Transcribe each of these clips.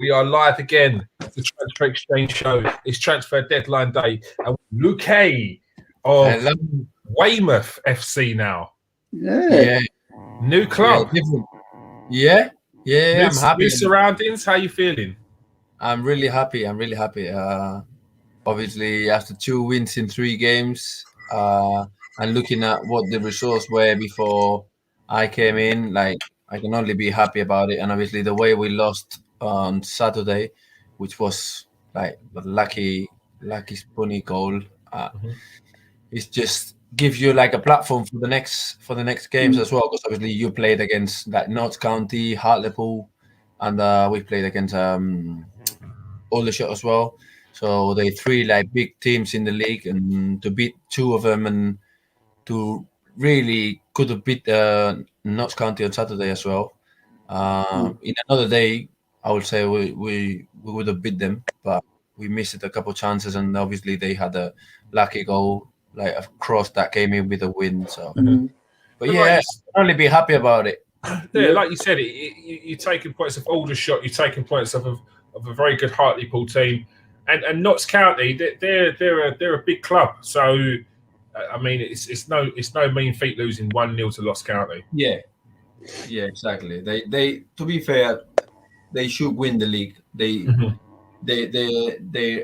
We are live again. The Transfer Exchange Show. It's transfer deadline day. And Luque of Weymouth FC now. Yeah. New club. Yeah. I'm happy. New surroundings. How are you feeling? I'm really happy. Obviously, after 2 wins in 3 games, and looking at what the results were before I came in, like, I can only be happy about it. And obviously, the way we lost on Saturday, which was like a lucky spunny goal, it's just gives you like a platform for the next games as well. Because obviously, you played against like Notts County, Hartlepool, and we played against Aldershot as well. So they 3 like big teams in the league, and to beat 2 of them, and to really could have beat Notts County on Saturday as well. In another day, I would say we would have beat them, but we missed a couple of chances, and obviously they had a lucky goal like across that came in with a win. So, but yeah, I'll only be happy about it. Yeah, like you said, you're taking points of Aldershot. You're taking points of a very good Hartlepool team, and Notts County. They're a big club. So, I mean, it's no mean feat losing 1-0 to Notts County. Yeah, exactly. They to be fair, they should win the league. They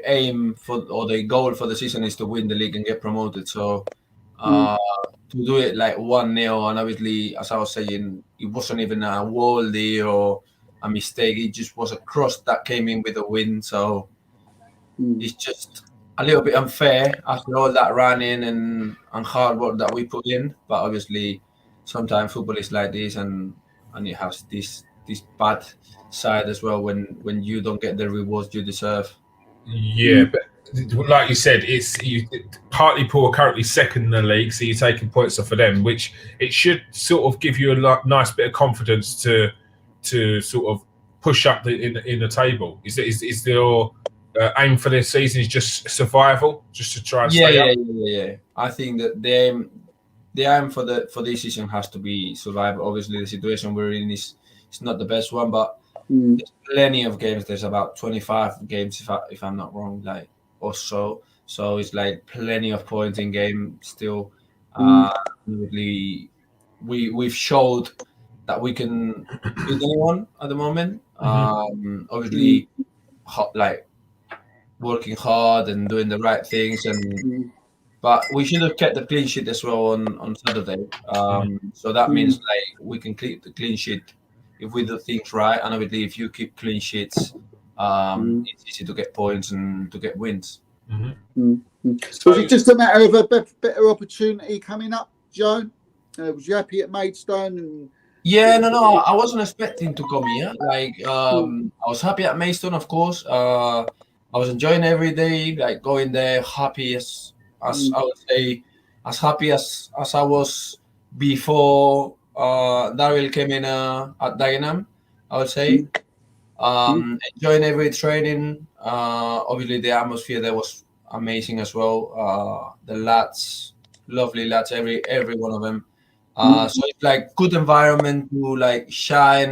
aim for, or their goal for the season is to win the league and get promoted. So to do it like 1-0, and obviously, as I was saying, it wasn't even a worldie or a mistake. It just was a cross that came in with a win. So it's just a little bit unfair after all that running and hard work that we put in. But obviously, sometimes football is like this, and it has this bad side as well when you don't get the rewards you deserve. Yeah, but like you said, Hartlepool are currently second in the league, so you're taking points off of them, which it should sort of give you a nice bit of confidence to sort of push up in the table. Is your aim for this season is just survival, just to try and stay up? Yeah. I think that the aim for this season has to be survival. Obviously, the situation we're in is not the best one, but there's plenty of games. There's about 25 games, if I'm not wrong, like or so. So it's like plenty of points in game still. We've showed that we can beat anyone at the moment. Obviously, like working hard and doing the right things, but we should have kept the clean sheet as well on Saturday. So that means like we can keep the clean sheet if we do things right, and obviously if you keep clean sheets, it's easy to get points and to get wins. So was it just a matter of a better opportunity coming up, Joan? Was you happy at Maidstone? Yeah, no, I wasn't expecting to come here. Like, I was happy at Maidstone, of course. I was enjoying every day, like going there, happy as I would say, as happy as I was before Daryl came in at Dagenham, I would say. Enjoying every training. Obviously, the atmosphere there was amazing as well. The lads, lovely lads, every one of them. So it's like good environment to like shine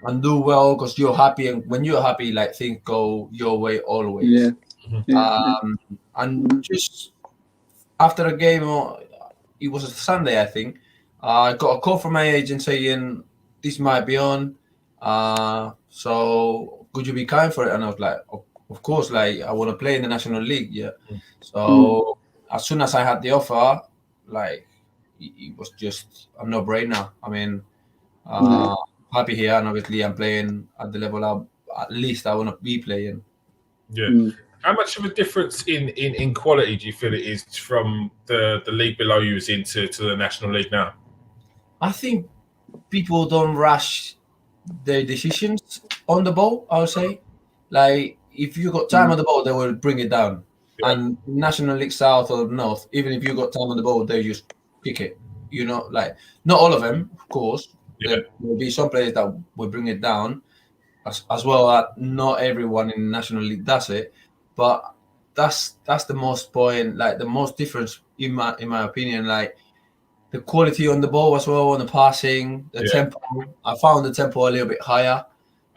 and do well because you're happy, and when you're happy, like things go your way always. And just after a game, it was a Sunday, I think. I got a call from my agent saying this might be on. So could you be kind for it? And I was like, of course, like I want to play in the National League, yeah. So as soon as I had the offer, like it was just a no-brainer. I mean, happy here, and obviously I'm playing at the level at least I want to be playing. Yeah. How much of a difference in quality do you feel it is from the league below you was into to the National League now? I think people don't rush their decisions on the ball, I would say. Like, if you got time on the ball, they will bring it down. Yeah. And National League South or North, even if you got time on the ball, they just pick it. You know, like, not all of them, of course. Yeah. There will be some players that will bring it down, as well as not everyone in the National League does it. But that's the most point, like the most difference in my opinion, like the quality on the ball as well, on the passing, the tempo. I found the tempo a little bit higher.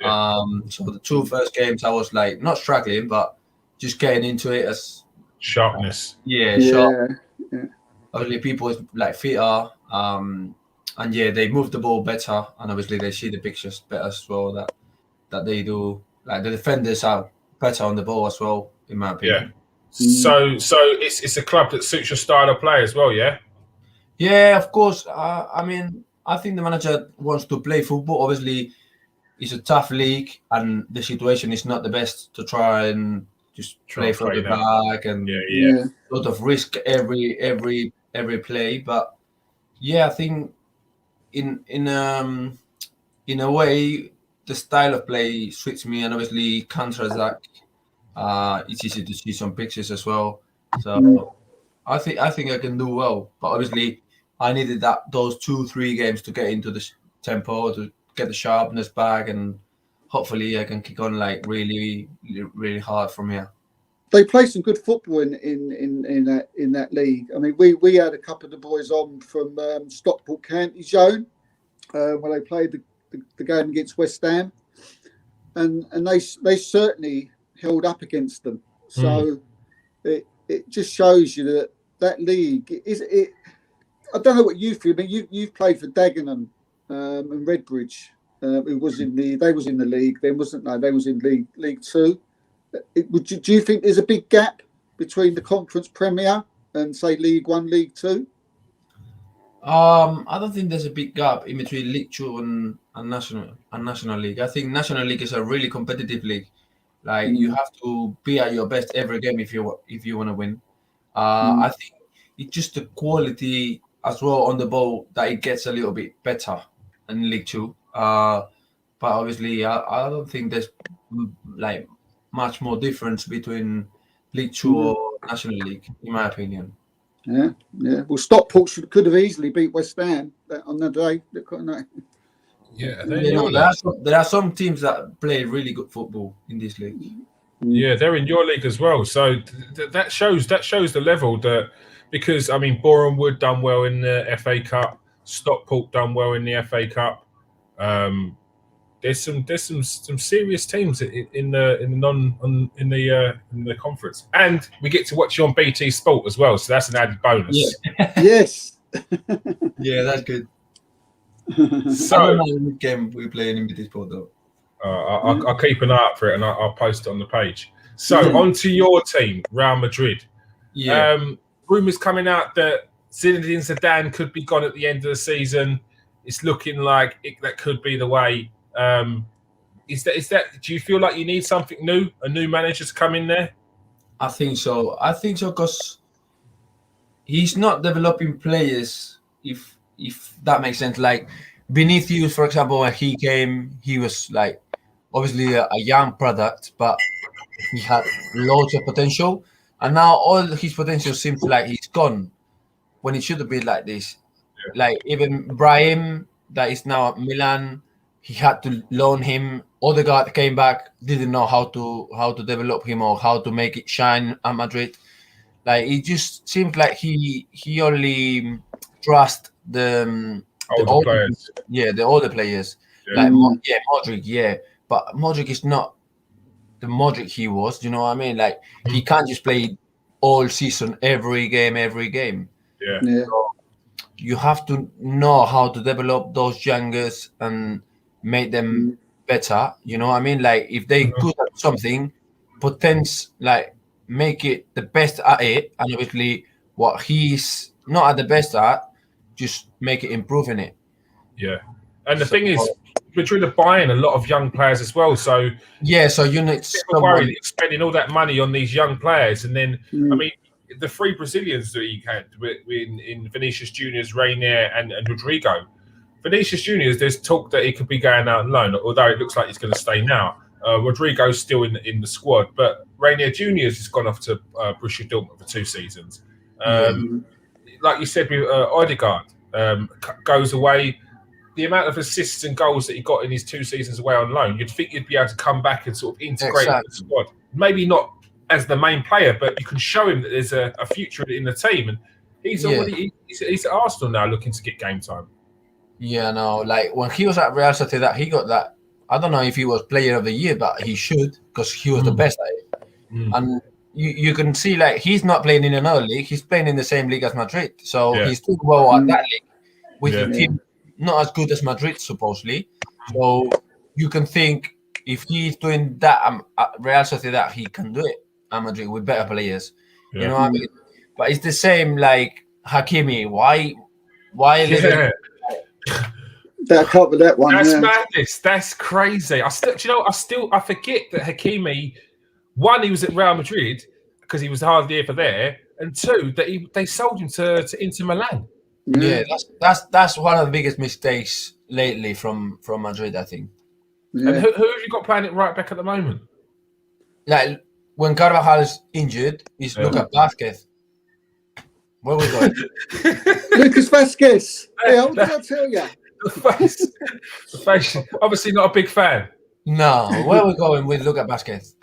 Yeah. So the 2 first games I was like not struggling, but just getting into it as Sharpness. sharp. Yeah. Obviously, people is like fitter, and they move the ball better, and obviously they see the pictures better as well. That they do. Like the defenders are better on the ball as well, in my Yeah. opinion. So it's a club that suits your style of play as well, yeah. Yeah, of course. I mean, I think the manager wants to play football. Obviously, it's a tough league, and the situation is not the best to try and just play from the back and Yeah. sort of risk every play. But yeah, I think in a way the style of play suits me, and obviously counter attack. It's easy to see some pictures as well. So I think I can do well, but obviously I needed those 2-3 games to get into the tempo, to get the sharpness back, and hopefully I can kick on like really really hard from here. They play some good football in that league. I mean, we had a couple of the boys on from Stockport County, Joan, when they played the game against West Ham, and they certainly held up against them. So it just shows you that league is it. I don't know what you feel. I mean, you've played for Dagenham and Redbridge. It was they was in the league then, wasn't they? They was in League Two. Do you think there's a big gap between the Conference Premier and say League One, League Two? I don't think there's a big gap in between League Two and National League. I think National League is a really competitive league. Like you have to be at your best every game if you want to win. I think it's just the quality as well on the ball that it gets a little bit better in League Two. But obviously, I don't think there's like much more difference between League Two or National League, in my opinion. Yeah. Well, Stockport could have easily beat West Ham on the day. Yeah, there are some teams that play really good football in this league. Yeah, they're in your league as well. So that shows the level that, because I mean, Boreham Wood done well in the FA Cup, Stockport done well in the FA Cup. There's some serious teams in the conference, and we get to watch you on BT Sport as well. So that's an added bonus. Yeah. Yes. Yeah, that's good. So I don't know which game we play in BT Sport though. I'll keep an eye out for it, and I'll post it on the page. So on to your team, Real Madrid. Yeah. Rumours coming out that Zinedine Zidane could be gone at the end of the season. It's looking like that could be the way. Is that? Do you feel like you need something new, a new manager to come in there? I think so because he's not developing players. If that makes sense, like Vinicius, for example, when he came, he was like obviously a young product, but he had loads of potential, and now all his potential seems like he's gone when it should have been like this. Yeah. Like even Brahim, that is now at Milan, he had to loan him. Odegaard came back, didn't know how to develop him or how to make it shine at Madrid. Like it just seems like he only trusts the older players. Yeah, the older players. Yeah. Like Modric, yeah. But Modric is not the Modric he was. You know what I mean? Like he can't just play all season, every game. Yeah. So you have to know how to develop those youngers and make them better. You know what I mean? Like if they good at something, like make it the best at it, and obviously what he's not at the best at, just make it improving it. Yeah. And the thing is, Madrid are buying a lot of young players as well. So yeah, so you need worried that spending all that money on these young players, and then I mean the 3 Brazilians that he had in Vinicius Juniors, Rainier, and Rodrigo. Vinicius Juniors, there's talk that he could be going out on loan, although it looks like he's going to stay now. Rodrigo's still in the squad, but Rainier Juniors has gone off to Borussia Dortmund for 2 seasons. Like you said, with Odegaard goes away. The amount of assists and goals that he got in his 2 seasons away on loan, you'd think you'd be able to come back and sort of integrate into the squad. Maybe not as the main player, but you can show him that there's a future in the team. And he's already he's at Arsenal now, looking to get game time. Yeah, no, like when he was at Real Sociedad, he got that I don't know if he was player of the year, but he should, because he was the best at it. And you can see, like, he's not playing in another league. He's playing in the same league as Madrid. So he's doing well at that league with a team not as good as Madrid, supposedly. So you can think if he's doing that at Real Sociedad, he can do it at Madrid with better players. Yeah. You know what I mean? But it's the same like Hakimi. Why That covered that one. That's madness. That's crazy. I forget that Hakimi, one, he was at Real Madrid because he was hard there for there, and two, that they sold him to Inter Milan. Yeah, that's one of the biggest mistakes lately from Madrid, I think. Yeah. And who have you got playing it right back at the moment? Like when Carvajal is injured, is Lucas Vázquez. Where we going? Lucas Vázquez. Hey, what did I tell you? The face. Obviously not a big fan. No, where are we going with Lucas Vázquez?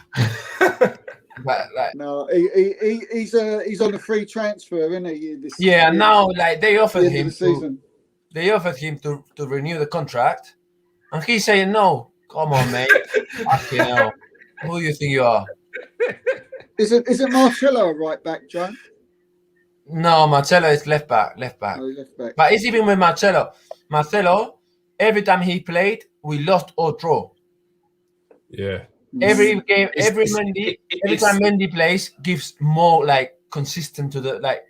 No, he's on a free transfer, isn't he? Now like they offered him to renew the contract, and he's saying no. Come on, mate. Fucking hell. Who do you think you are? Isn't Marcelo a right back, Joan? No, Marcelo is left back. Oh, left back. But it's even with Marcelo. Marcelo, every time he played, we lost or draw. Yeah. Every game, every time Mendy plays, gives more like consistent to the like.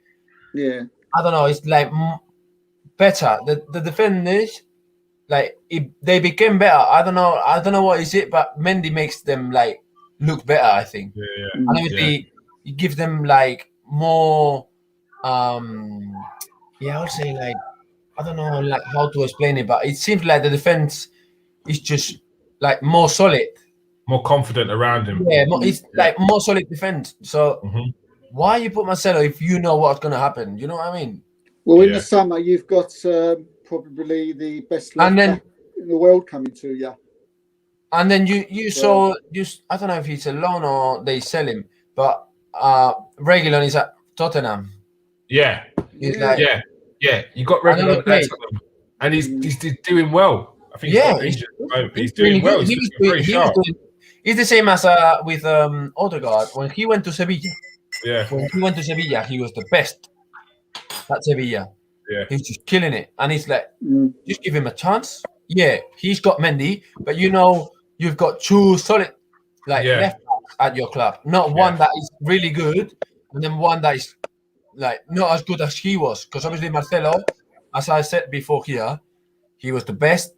Yeah. I don't know. It's like better. The defenders, like they became better. I don't know what is it, but Mendy makes them like look better. I think. Yeah. And obviously, you give them like more. I would say like I don't know like how to explain it, but it seems like the defense is just like more solid. More confident around him. Yeah, it's like more solid defense. So why you put Marcelo if you know what's going to happen? You know what I mean? Well, in the summer, you've got probably the best left back in the world coming to you. And then you saw I don't know if he's a loan or they sell him, but Reguilon is at Tottenham. Yeah. He's like, You got Reguilon at Tottenham, and he's doing well. I think he's doing well. He's the same as with Odegaard when he went to Sevilla. Yeah. When he went to Sevilla, he was the best at Sevilla. Yeah. He's just killing it, and it's like just give him a chance. Yeah, he's got Mendy, but you've got two solid left backs at your club, not one that is really good, and then one that is like not as good as he was. Because obviously Marcelo, as I said before here, he was the best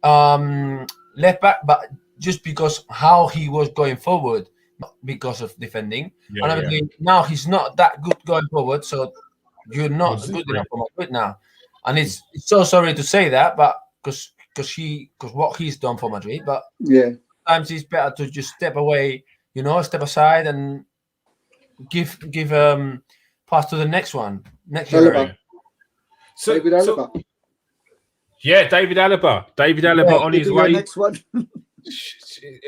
left back, but just because how he was going forward, not because of defending. And obviously now he's not that good going forward, so you're not good enough for Madrid now. And it's so sorry to say that, but because what he's done for Madrid, but sometimes it's better to just step away, step aside and give pass to the next one. Next year. David Alaba. David Alaba on his way. Next one.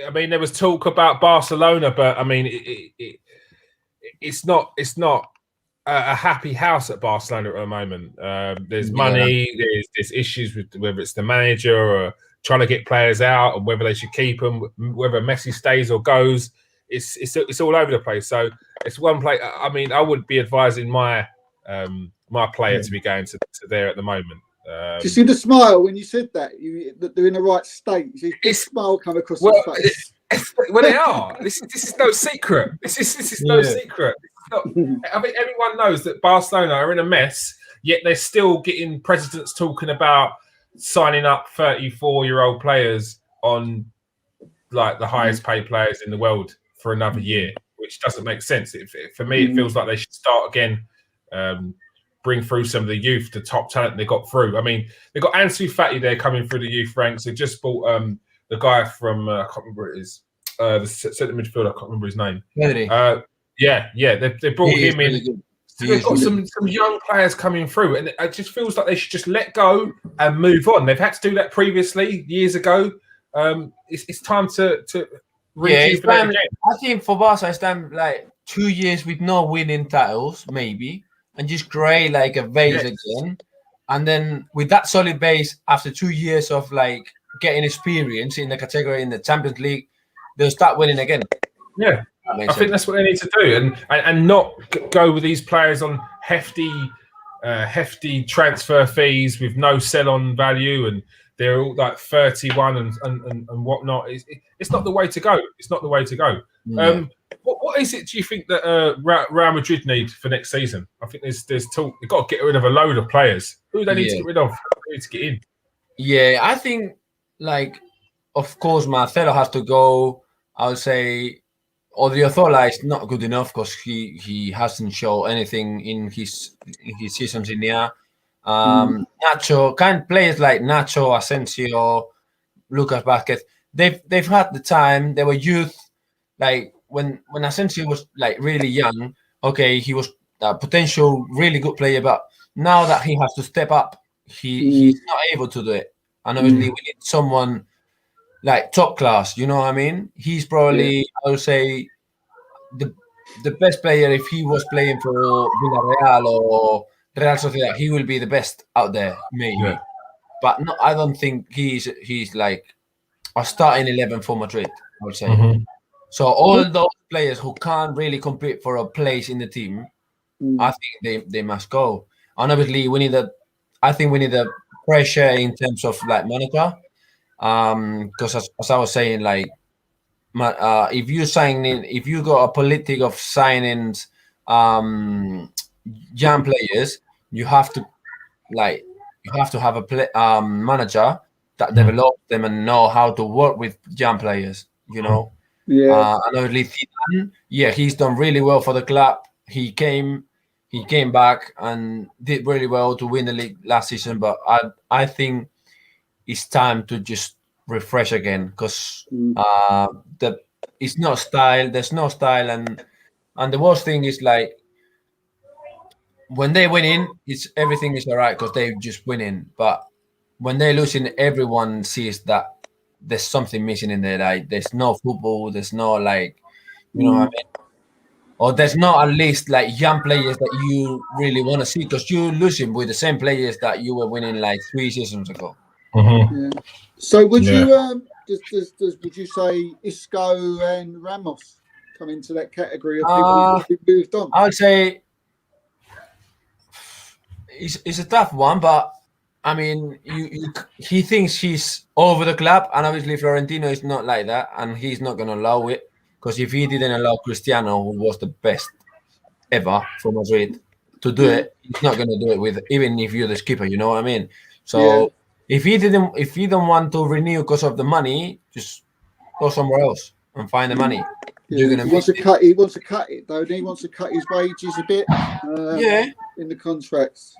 I mean, there was talk about Barcelona, but I mean, it's not a happy house at Barcelona at the moment. There's money, there's issues with whether it's the manager or trying to get players out, or whether they should keep them, whether Messi stays or goes. It's all over the place. So it's one play. I mean, I would be advising my player to be going to there at the moment. Do you see the smile when you said that? That they're in the right state. You see a smile come across his face. Well, they are. This is no secret. This is no secret. I mean, everyone knows that Barcelona are in a mess, yet they're still getting presidents talking about signing up 34-year-old players on like the highest paid players in the world for another year, which doesn't make sense. For me, it feels like they should start again. Bring through some of the youth, the top talent they got through. I mean, they got Ansu Fati there coming through the youth ranks. They just bought the guy from I can't remember what it is, the centre midfielder. I can't remember his name. They brought him in. Really so they've got some young players coming through, and it just feels like they should just let go and move on. They've had to do that previously years ago. It's time to rejuvenate again. I think for Barca, it's time like 2 years with no winning titles, maybe. And just create like a base again, and then with that solid base, after 2 years of like getting experience in the category in the Champions League, they'll start winning again. Yeah, I think that's what they need to do, and not go with these players on hefty transfer fees with no sell-on value, and they're all like 31 and whatnot. It's not the way to go. It's not the way to go. Yeah. What is it? Do you think that Real Madrid need for next season? I think there's talk. They've got to get rid of a load of players. Who do they need to get rid of? Who they need to get in? Yeah, I think of course Marcelo has to go. I would say Odriozola is not good enough because he hasn't shown anything in his seasons in there. Nacho, players like Nacho, Asensio, Lucas Vázquez, they've had the time. They were youth. Like when Asensio was like really young, okay, he was a potential really good player, but now that he has to step up, he's not able to do it. And obviously we need someone like top class, you know what I mean? He's probably, I would say, the best player. If he was playing for Villarreal or Real Sociedad, he will be the best out there, maybe. Yeah. But no, I don't think he's like a starting 11 for Madrid, I would say. Mm-hmm. So all those players who can't really compete for a place in the team, I think they must go. And obviously I think we need the pressure in terms of like manager. Because as I was saying, like if you got a politic of signing young players, you have to have a manager that develops them and know how to work with young players, you know. And obviously Zidane, he's done really well for the club. He came back and did really well to win the league last season, but I think it's time to just refresh again because it's not style. There's no style, and the worst thing is like when they winning, everything is alright because they just winning. But when they're losing, everyone sees that there's something missing in there. Like there's no football. There's no like, you know what I mean? Or there's not at least like young players that you really want to see because you're losing with the same players that you were winning like 3 seasons ago. Mm-hmm. So would you would you say Isco and Ramos come into that category of people who moved on? I would say it's a tough one, but I mean, he thinks he's over the club, and obviously Florentino is not like that, and he's not going to allow it because if he didn't allow Cristiano, who was the best ever for Madrid, to do it, he's not going to do it with even if you're the skipper. You know what I mean? So if he don't want to renew because of the money, just go somewhere else and find the money. You're gonna he wants to cut it though. He wants to cut his wages a bit. In the contracts.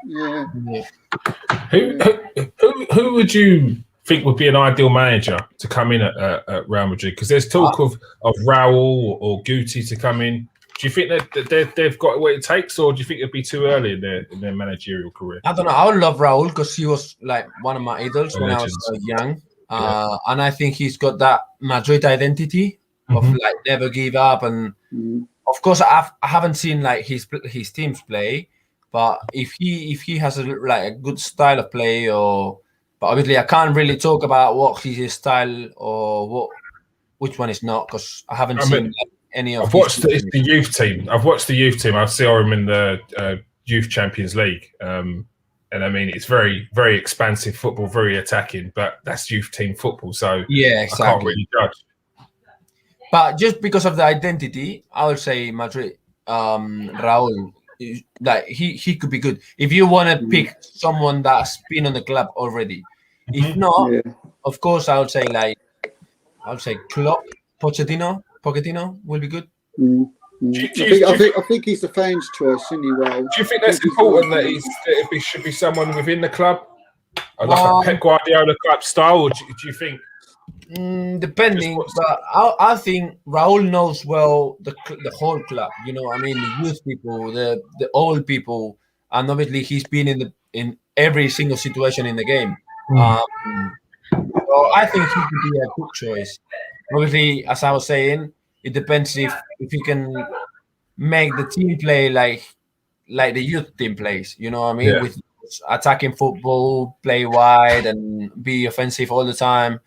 Who would you think would be an ideal manager to come in at Real Madrid? Because there's talk of Raul or Guti to come in. Do you think that they've got what it takes, or do you think it'd be too early in their managerial career? I don't know. I would love Raul because he was like one of my idols when I was young, and I think he's got that Madrid identity of like never give up. And of course, I haven't seen like his teams play, but if he has a good style of play, but obviously I can't really talk about what his style or which one is not because I haven't seen. I've watched the youth team. I've watched the youth team. I saw him in the Youth Champions League, and I mean it's very, very expansive football, very attacking. But that's youth team football, so exactly. I can't really judge. But just because of the identity, I would say Madrid. Raul, like he could be good if you want to pick someone that's been on the club already. If not, of course, I would say Klopp, Pochettino will be good. I think he's the fans' choice, isn't he? Well, do you think that's important that it should be someone within the club, like a Pep Guardiola club style, or do you think? Depending, but I think Raul knows well the whole club. You know, I mean, the youth people, the old people, and obviously he's been in every single situation in the game. So I think he could be a good choice. Obviously, as I was saying, it depends if you can make the team play like the youth team plays. You know what I mean? With attacking football, play wide, and be offensive all the time.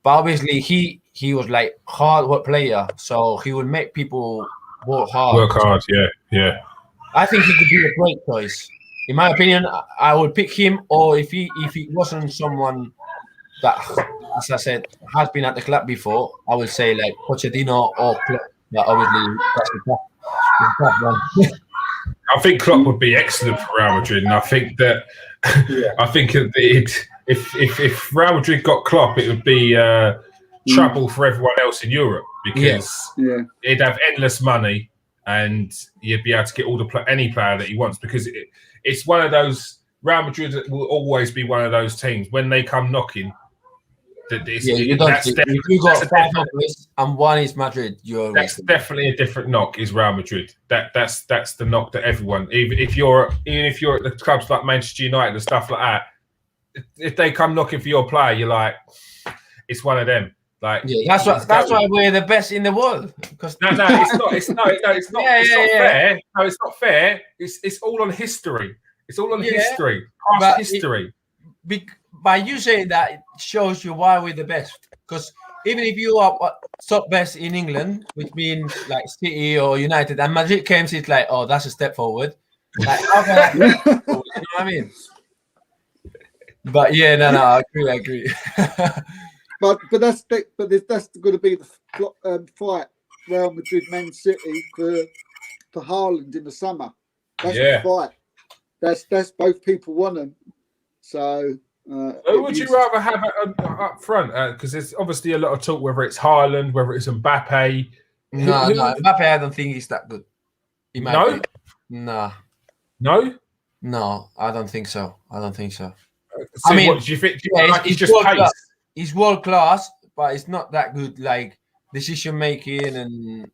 But obviously, he was like hard work player, so he would make people work hard. Work hard, yeah. I think he could be a great choice. In my opinion, I would pick him. Or if he wasn't someone that, as I said, has been at the club before, I would say like Pochettino or Klopp. But obviously, that's the tough one. I think Klopp would be excellent for Real Madrid, and I think that I think if Real Madrid got Klopp, it would be trouble for everyone else in Europe because he'd have endless money and you'd be able to get any player that he wants because it's one of those. Real Madrid will always be one of those teams when they come knocking. You got 5 offers and one is Madrid. That's definitely a different knock. Is Real Madrid? That's the knock that everyone, even if you're at the clubs like Manchester United and stuff like that, if they come knocking for your player, you're like, it's one of them. Like that's why we're the best in the world. No, it's not fair. No, it's not fair. It's all on history. It's all on history. Past history. By you saying that, it shows you why we're the best. Because even if you are top best in England, which means like City or United, and Madrid comes, it's like, oh, that's a step forward. Like, how can I, you know what I mean? But yeah, no, I agree. but that's going to be the fight, Real Madrid, Man City for Haaland in the summer. That's the fight. That's both people want them. So. Who would you rather have up front? Because there's obviously a lot of talk whether it's Haaland, whether it's Mbappe. No, Mbappe, I don't think he's that good. No? No, I don't think so. So I mean, what do you think? He's just pace? He's world class, but it's not that good. Like decision making and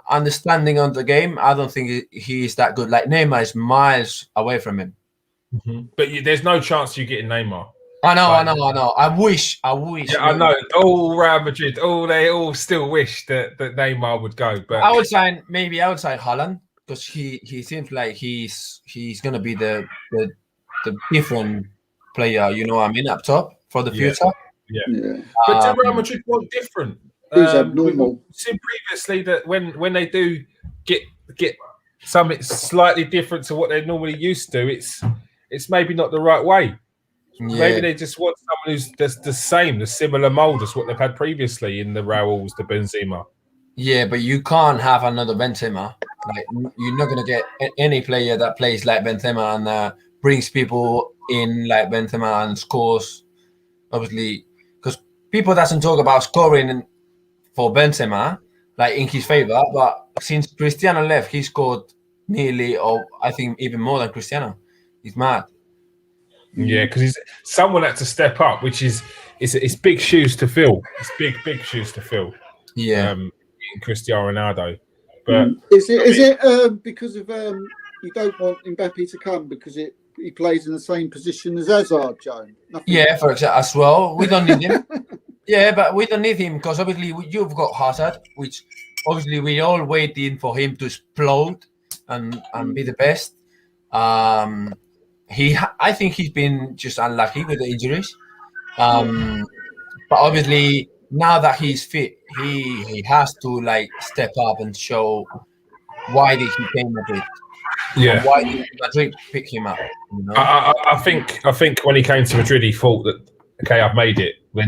understanding on the game. I don't think he is that good. Like Neymar is miles away from him. Mm-hmm. But there's no chance you getting Neymar. I know. I wish. Yeah, I know. All Real Madrid, they all still wish that Neymar would go. But I would sign Haaland because he seems like he's gonna be the different player. You know what I mean, up top for the future. Yeah. But Real Madrid want different. Who's abnormal? We've seen previously that when they do get something slightly different to what they're normally used to, it's maybe not the right way. Yeah. Maybe they just want someone who's the same, the similar mold as what they've had previously in the Raúls, the Benzema. Yeah, but you can't have another Benzema. Like you're not gonna get any player that plays like Benzema and brings people in like Benzema and scores. Obviously, because people doesn't talk about scoring for Benzema like in his favor, but since Cristiano left, he scored nearly, or I think even more than Cristiano. He's mad. Yeah, because someone had to step up, which is big shoes to fill. It's big shoes to fill. Yeah, in Cristiano Ronaldo. But is it because of you don't want Mbappe to come because he plays in the same position as Hazard, Joan? Yeah, for example, as well. We don't need him. Yeah, but we don't need him because obviously you've got Hazard, which obviously we're all waiting for him to explode and be the best. I think he's been just unlucky with the injuries. But obviously now that he's fit, he has to like step up and show why did he came Madrid. Yeah. Why did Madrid pick him up? You know? I think when he came to Madrid, he thought that I've made it. I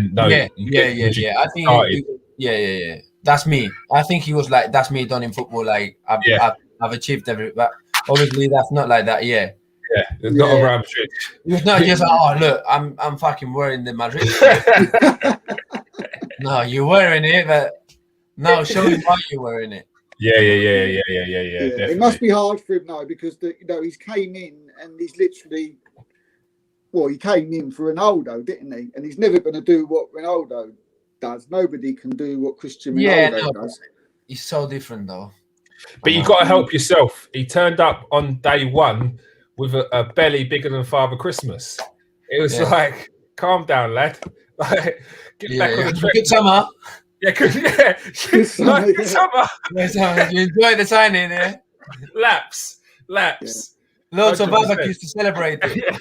think that's me. I think he was like, that's me done in football. Like I've achieved everything. But obviously that's not like that. Yeah. Yeah, it's not a Real Madrid. It's not just look, I'm fucking wearing the Madrid. No, you're wearing it, but no, show me why you're wearing it. Yeah. It must be hard for him now because he's came in and he's literally, he came in for Ronaldo, didn't he? And he's never going to do what Ronaldo does. Nobody can do what Cristiano Ronaldo does. He's so different though. But you've got to help yourself. He turned up on day one with a belly bigger than Father Christmas. It was like, calm down, lad. Like, get back on the track. Good summer. Yeah, good summer. You enjoy the signing, yeah? Laps. Lots of 100%. barbecues to celebrate it.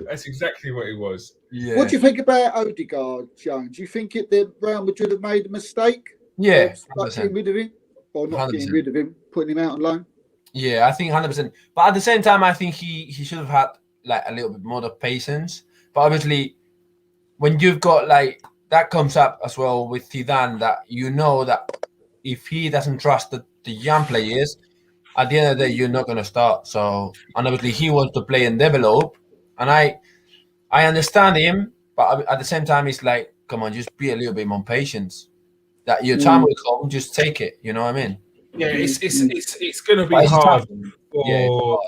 That's exactly what it was. Yeah. What do you think about Odegaard, Joan? Do you think that Real Madrid have made a mistake? Yeah, Getting rid of him, or not 100%. getting rid of him, putting him out on loan? Yeah, I think 100%. But at the same time, I think he should have had like a little bit more of patience. But obviously, when you've got like that comes up as well with Zidane, that you know that if he doesn't trust the young players, at the end of the day, you're not going to start. So, and obviously, he wants to play and develop, and I understand him, but at the same time, it's like, come on, just be a little bit more patient. That your time will come, just take it. You know what I mean? Yeah, it's going to But be it's hard tough.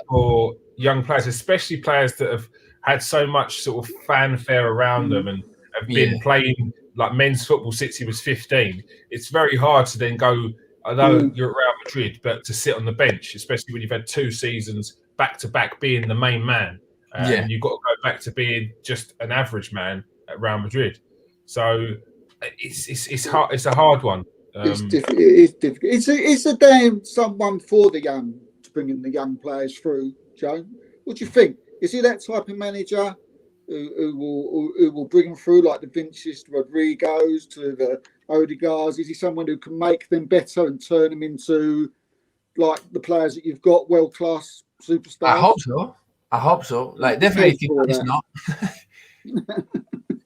for young players, especially players that have had so much sort of fanfare around them and have been playing like men's football since he was 15. It's very hard to then go, I know you're at Real Madrid, but to sit on the bench, especially when you've had 2 seasons back to back being the main man, and you've got to go back to being just an average man at Real Madrid. So it's hard. It's a hard one. It's difficult. It is difficult. It's a damn someone for the young to bringing the young players through. Joe, what do you think? Is he that type of manager who will bring them through, like the Vinicius, Rodriguez, to the Odegaards? Is he someone who can make them better and turn them into like the players that you've got, world class superstars? I hope so. Like definitely, it's not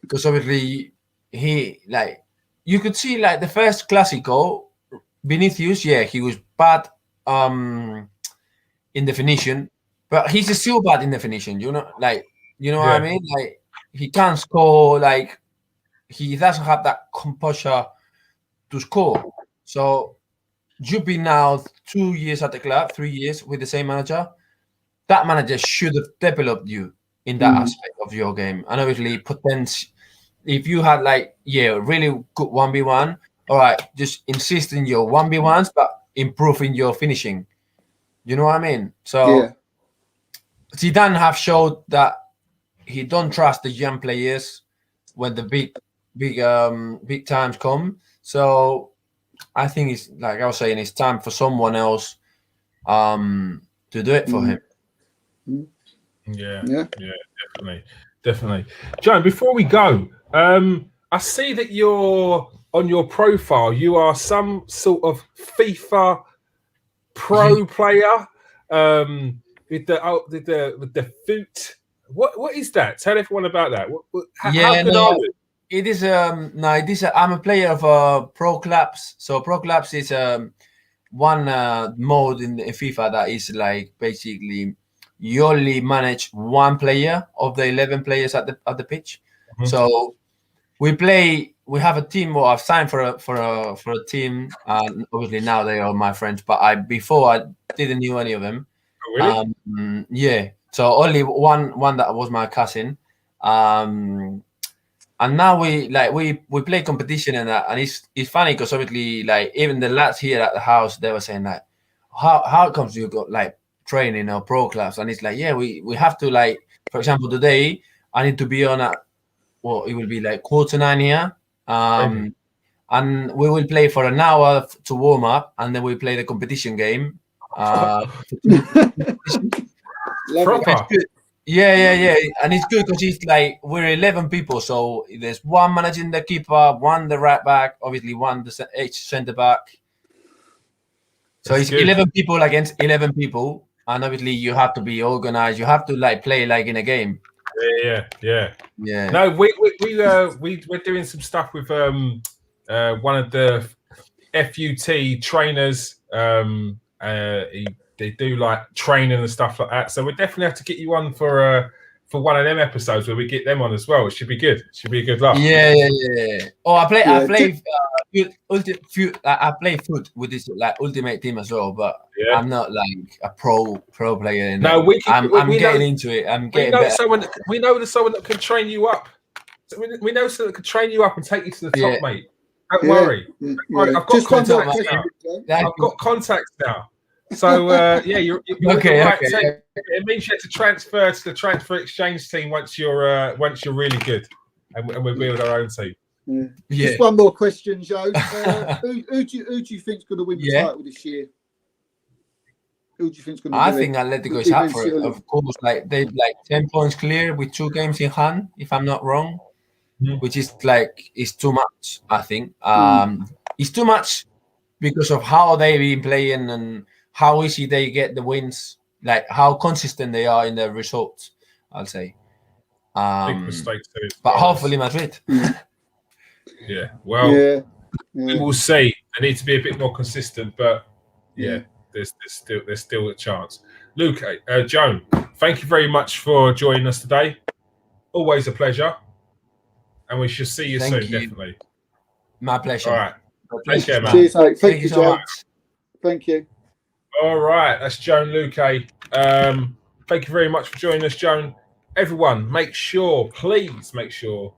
because obviously he like. You could see like the first Clásico, Vinicius, he was bad in definition, but he's still bad in definition. You know what I mean? Like he can't score. Like he doesn't have that composure to score. So you've been now 2 years at the club, 3 years with the same manager. That manager should have developed you in that aspect of your game, and obviously potential. If you had like really good 1v1, all right, just insist in your 1v1s, but improving your finishing. You know what I mean? So Zidane have showed that he don't trust the young players when the big times come. So I think it's like I was saying, it's time for someone else to do it for him. Yeah, definitely. Joan, before we go, I see that you're on your profile. You are some sort of FIFA pro player with the foot. What is that? Tell everyone about that. How good are you? It is I'm a player of pro clubs. So pro clubs is one mode in FIFA that is like basically you only manage one player of the 11 players at the pitch. So we have a team, or I've signed for a team, and obviously now they are my friends, but before I didn't know any of them. Oh, really? So only one that was my cousin. And now we play competition and that, and it's funny because obviously like even the lads here at the house, they were saying like, how comes you got like training or pro clubs? And it's like, we have to, like, for example, today I need to be on it will be like 8:45 here, and we will play for an hour to warm up, and then we play the competition game. Yeah, and it's good because it's like we're 11 people, so there's one managing the keeper, one the right back, obviously one each centre back. So it's 11 people against 11 people, and obviously you have to be organized. You have to like play like in a game. Yeah. No, we're doing some stuff with one of the FUT trainers. They do like training and stuff like that. So we definitely have to get you on for one of them episodes where we get them on as well. It should be good. It should be a good laugh. Yeah. Oh, I play foot with this like ultimate team as well, but I'm not like a pro player. In no, I'm getting into it. I'm getting better. We know there's someone that can train you up. So we know someone that can train you up and take you to the top, mate. Don't worry. I've got contacts now. I've got contacts now. So you're okay. It means you have to transfer to the transfer exchange team once you're really good, and we build our own team. Just one more question, Joe. Who do you think's going to win the title this year? Who do you think's going to I do think it? Atletico is Big up Man for it. City. Of course, like they 10 points clear with 2 games in hand, if I'm not wrong, which is it's too much. I think it's too much because of how they've been playing and how easy they get the wins, like how consistent they are in their results. I'll say. Big mistake too. But hopefully Madrid. Yeah. Well, we Yeah. will see. They need to be a bit more consistent, but there's still a chance. Luque, Joan, thank you very much for joining us today. Always a pleasure, and we shall see you soon. Definitely. My pleasure. All right. Take care, man. Cheers, mate. Thank you so much. Thank you. All right, that's Joan Luque. Thank you very much for joining us, Joan. Everyone, please make sure,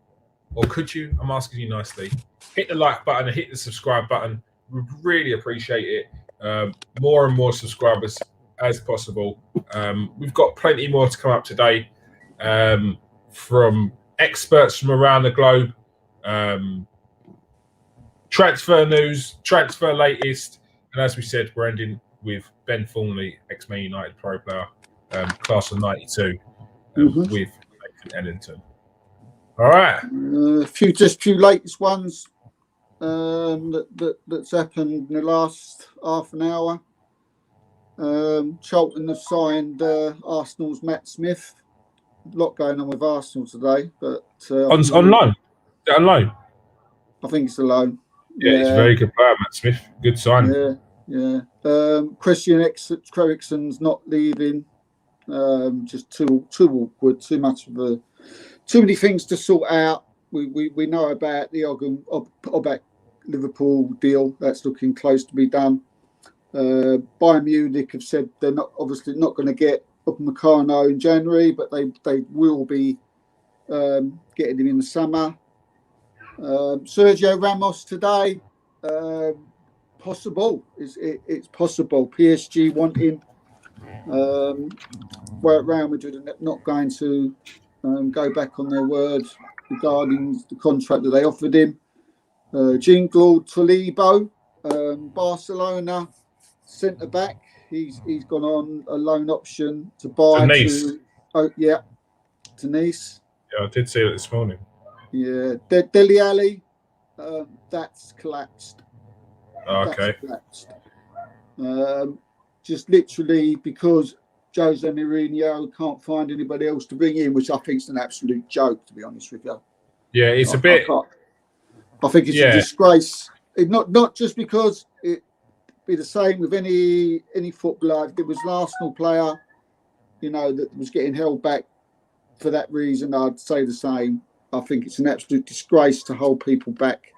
or could you? I'm asking you nicely. Hit the like button and hit the subscribe button. We really appreciate it. More and more subscribers as possible. We've got plenty more to come up today from experts from around the globe. Transfer news, transfer latest, and as we said, we're ending with Ben Thornley, ex-Man United pro player, class of '92, with Nathan Ellington. All right, a few latest ones that's happened in the last half an hour. Charlton have signed Arsenal's Matt Smith. A lot going on with Arsenal today, but on loan. On loan. I think it's a loan. Yeah, he's a very good player, Matt Smith. Good sign. Yeah. Christian Eriksen's not leaving. Just too awkward. Too many things to sort out. We know about the Ogbak Liverpool deal. That's looking close to be done. Bayern Munich have said they're obviously not going to get Upamecano in January, but they will be getting him in the summer. Sergio Ramos today, possible. It's possible. PSG wanting Real Madrid are not going to go back on their word regarding the contract that they offered him. Jean-Claude Tolibo, Barcelona centre back. He's gone on a loan option to buy to Nice. To Nice. Yeah, I did see it this morning. Yeah, Dele Alli, that's collapsed. Okay. That's collapsed. Just literally because Jose Mourinho can't find anybody else to bring in, which I think is an absolute joke, to be honest with you. Yeah, it's a bit. I think it's a disgrace. Not just because it be the same with any footballer. If there was an Arsenal player, that was getting held back for that reason, I'd say the same. I think it's an absolute disgrace to hold people back,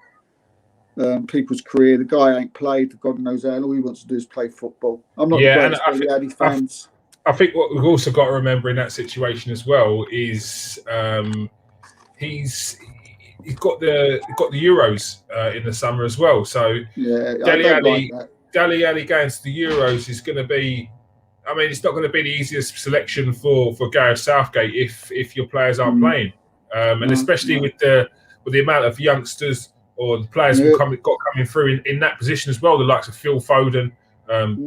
people's career. The guy ain't played, God knows how. All he wants to do is play football. I'm not the greatest Dele fans. I think what we've also got to remember in that situation as well is he's got the Euros in the summer as well. So Dele Alli going to the Euros is going to be. I mean, it's not going to be the easiest selection for Gareth Southgate if your players aren't playing, and especially with the amount of youngsters or the players who coming through in that position as well, the likes of Phil Foden,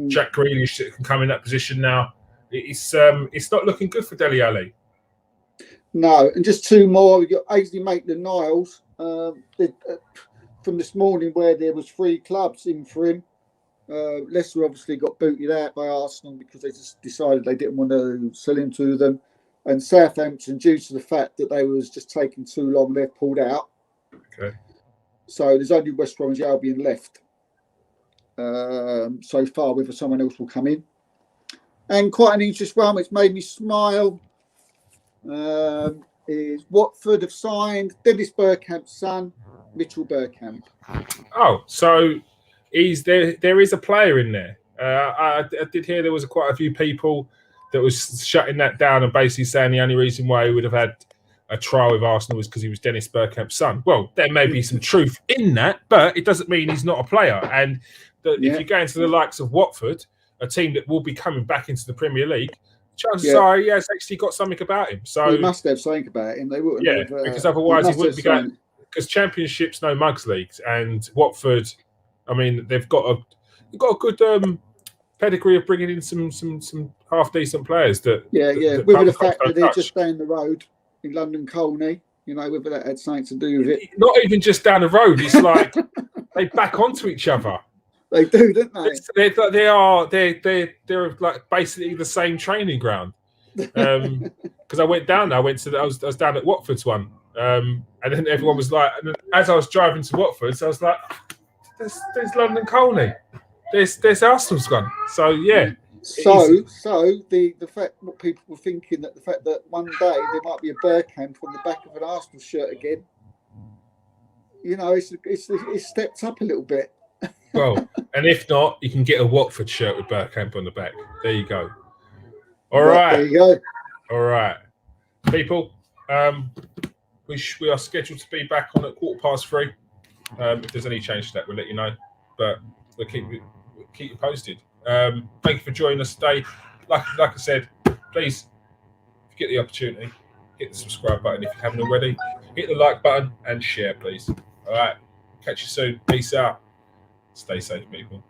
Jack Grealish that can come in that position now. It's not looking good for Dele Alli. No, and just two more. We got Ainsley Maitland-Niles from this morning, where there was 3 clubs in for him. Leicester obviously got booted out by Arsenal because they just decided they didn't want to sell him to them, and Southampton, due to the fact that they was just taking too long, they've pulled out. Okay. So there's only West Bromwich Albion left so far, whether someone else will come in. And quite an interesting one, which made me smile, is Watford have signed Dennis Bergkamp's son, Mitchell Bergkamp. Oh, so there is a player in there. I did hear there was quite a few people that was shutting that down and basically saying the only reason why he would have had a trial with Arsenal was because he was Dennis Bergkamp's son. Well, there may be some truth in that, but it doesn't mean he's not a player. And if you go into the likes of Watford, a team that will be coming back into the Premier League, chances are he has actually got something about him. So he must have something about him. They wouldn't. Yeah, because otherwise he wouldn't be going. Because Championship's no mugs leagues, and Watford, I mean, they've got a good pedigree of bringing in some half decent players. That with the fact that they're just down the road in London Colney, whether that had something to do with it. Not even just down the road. It's like they back onto each other. They do, don't they? They're like basically the same training ground. Because I went down there, I was down at Watford's one, and then everyone was like, and as I was driving to Watford's, I was like, there's London Colney, there's Arsenal's gone. So yeah. So the fact what people were thinking that the fact that one day there might be a Bergkamp on the back of an Arsenal shirt again, it's stepped up a little bit. Well, and if not, you can get a Watford shirt with Bergkamp on the back. There you go. All right. There you go. All right, people. We are scheduled to be back on at 3:15. If there's any change to that, we'll let you know. But we'll keep you posted. Thank you for joining us today. Like I said, please, if you get the opportunity, hit the subscribe button if you haven't already. Hit the like button and share, please. All right. Catch you soon. Peace out. Stay safe, people.